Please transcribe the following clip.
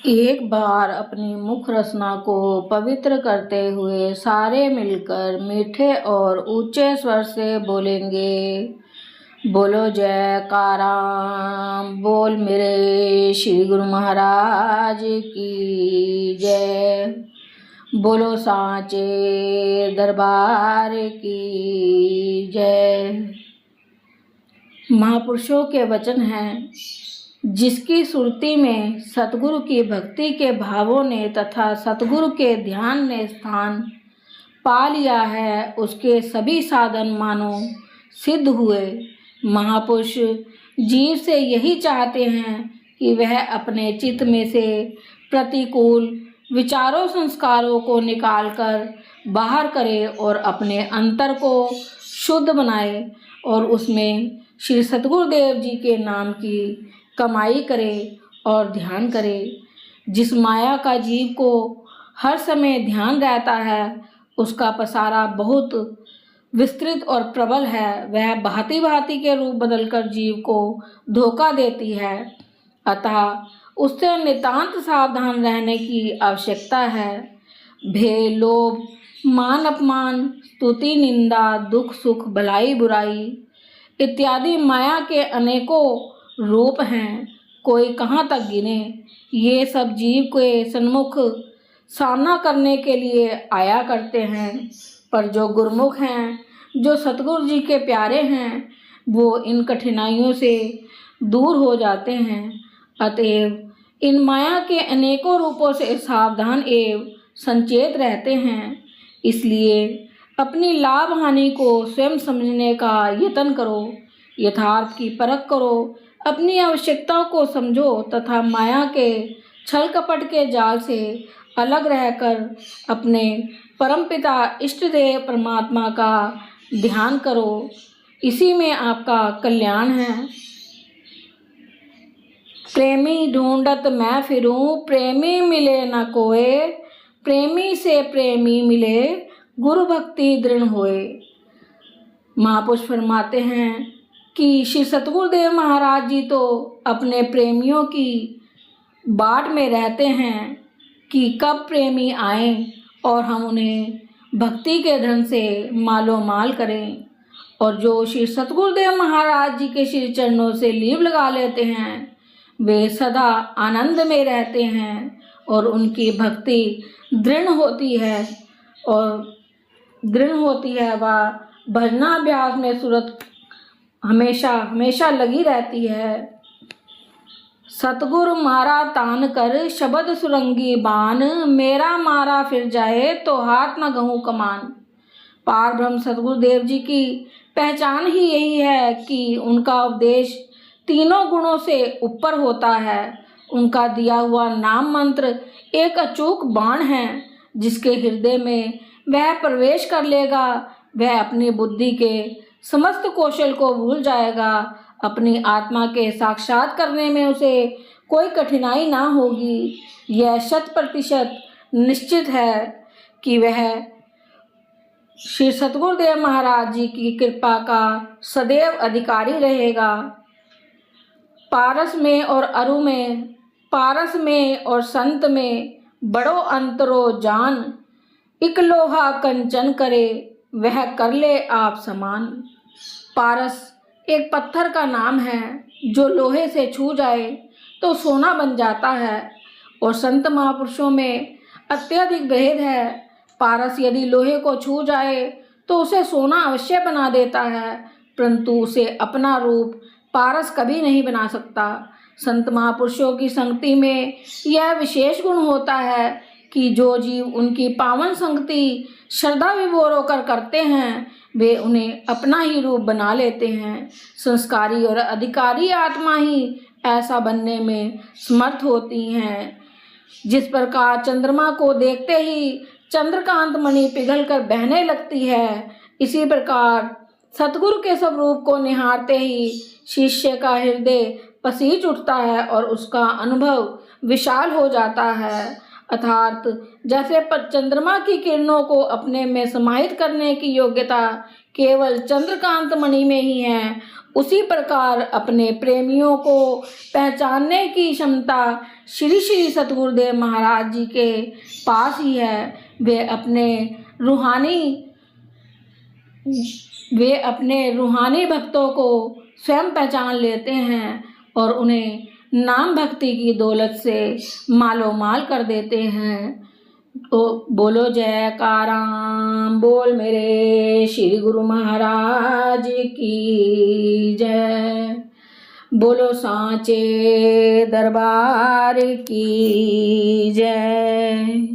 एक बार अपनी मुख रचना को पवित्र करते हुए सारे मिलकर मीठे और ऊंचे स्वर से बोलेंगे। बोलो जयकारा, बोल मेरे श्री गुरु महाराज की जय। बोलो सांचे दरबार की जय। महापुरुषों के वचन हैं, जिसकी सुरती में सतगुरु की भक्ति के भावों ने तथा सतगुरु के ध्यान ने स्थान पा लिया है, उसके सभी साधन मानो सिद्ध हुए। महापुरुष जीव से यही चाहते हैं कि वह अपने चित्त में से प्रतिकूल विचारों संस्कारों को निकालकर बाहर करे और अपने अंतर को शुद्ध बनाए और उसमें श्री सतगुरुदेव जी के नाम की कमाई करे और ध्यान करे। जिस माया का जीव को हर समय ध्यान रहता है, उसका पसारा बहुत विस्तृत और प्रबल है। वह भांति भांति के रूप बदलकर जीव को धोखा देती है, अतः उससे नितांत सावधान रहने की आवश्यकता है। भय, लोभ, मान अपमान, स्तुति, निंदा, दुख सुख, भलाई बुराई इत्यादि माया के अनेकों रूप हैं, कोई कहाँ तक गिने। ये सब जीव के सन्मुख सामना करने के लिए आया करते हैं, पर जो गुरमुख हैं, जो सतगुरु जी के प्यारे हैं, वो इन कठिनाइयों से दूर हो जाते हैं। अतएव इन माया के अनेकों रूपों से सावधान एवं संचेत रहते हैं। इसलिए अपनी लाभ हानि को स्वयं समझने का यत्न करो, यथार्थ की परख करो, अपनी आवश्यकताओं को समझो तथा माया के छल कपट के जाल से अलग रहकर अपने परमपिता इष्ट देव परमात्मा का ध्यान करो। इसी में आपका कल्याण है। प्रेमी ढूंढत मैं फिरूं, प्रेमी मिले न कोय, प्रेमी से प्रेमी मिले, गुरु भक्ति दृढ़ होए। महापुरुष फरमाते हैं कि श्री सतगुरुदेव महाराज जी तो अपने प्रेमियों की बाट में रहते हैं कि कब प्रेमी आए और हम उन्हें भक्ति के धन से मालो माल करें। और जो श्री सतगुरुदेव महाराज जी के श्री चरणों से लीव लगा लेते हैं, वे सदा आनंद में रहते हैं और उनकी भक्ति दृढ़ होती है वह भजनाभ्यास में सूरत हमेशा हमेशा लगी रहती है। सतगुरु मारा तान कर शब्द सुरंगी बान, मेरा मारा फिर जाए तो हाथ न गहूँ कमान। पार ब्रह्म सतगुरुदेव जी की पहचान ही यही है कि उनका उपदेश तीनों गुणों से ऊपर होता है। उनका दिया हुआ नाम मंत्र एक अचूक बाण है, जिसके हृदय में वह प्रवेश कर लेगा, वह अपनी बुद्धि के समस्त कौशल को भूल जाएगा। अपनी आत्मा के साक्षात करने में उसे कोई कठिनाई ना होगी। यह 100% निश्चित है कि वह श्री सतगुरुदेव महाराज जी की कृपा का सदैव अधिकारी रहेगा। पारस में और अरु में, पारस में और संत में बड़ो अंतरो जान, इक लोहा कंचन करे वह कर ले आप समान। पारस एक पत्थर का नाम है, जो लोहे से छू जाए तो सोना बन जाता है, और संत महापुरुषों में अत्यधिक भेद है। पारस यदि लोहे को छू जाए तो उसे सोना अवश्य बना देता है, परंतु उसे अपना रूप पारस कभी नहीं बना सकता। संत महापुरुषों की संगति में यह विशेष गुण होता है कि जो जीव उनकी पावन संगति श्रद्धा विभोर होकर करते हैं, वे उन्हें अपना ही रूप बना लेते हैं। संस्कारी और अधिकारी आत्मा ही ऐसा बनने में समर्थ होती हैं। जिस प्रकार चंद्रमा को देखते ही चंद्रकांत मणि पिघल कर बहने लगती है, इसी प्रकार सतगुरु के स्वरूप को निहारते ही शिष्य का हृदय पसीज उठता है और उसका अनुभव विशाल हो जाता है। अर्थात जैसे चंद्रमा की किरणों को अपने में समाहित करने की योग्यता केवल चंद्रकांत मणि में ही है, उसी प्रकार अपने प्रेमियों को पहचानने की क्षमता श्री श्री सतगुरुदेव महाराज जी के पास ही है। वे अपने रूहानी भक्तों को स्वयं पहचान लेते हैं और उन्हें नाम भक्ति की दौलत से मालो माल कर देते हैं। तो बोलो जयकारा बोल मेरे श्री गुरु महाराज की जय। बोलो सांचे दरबार की जय।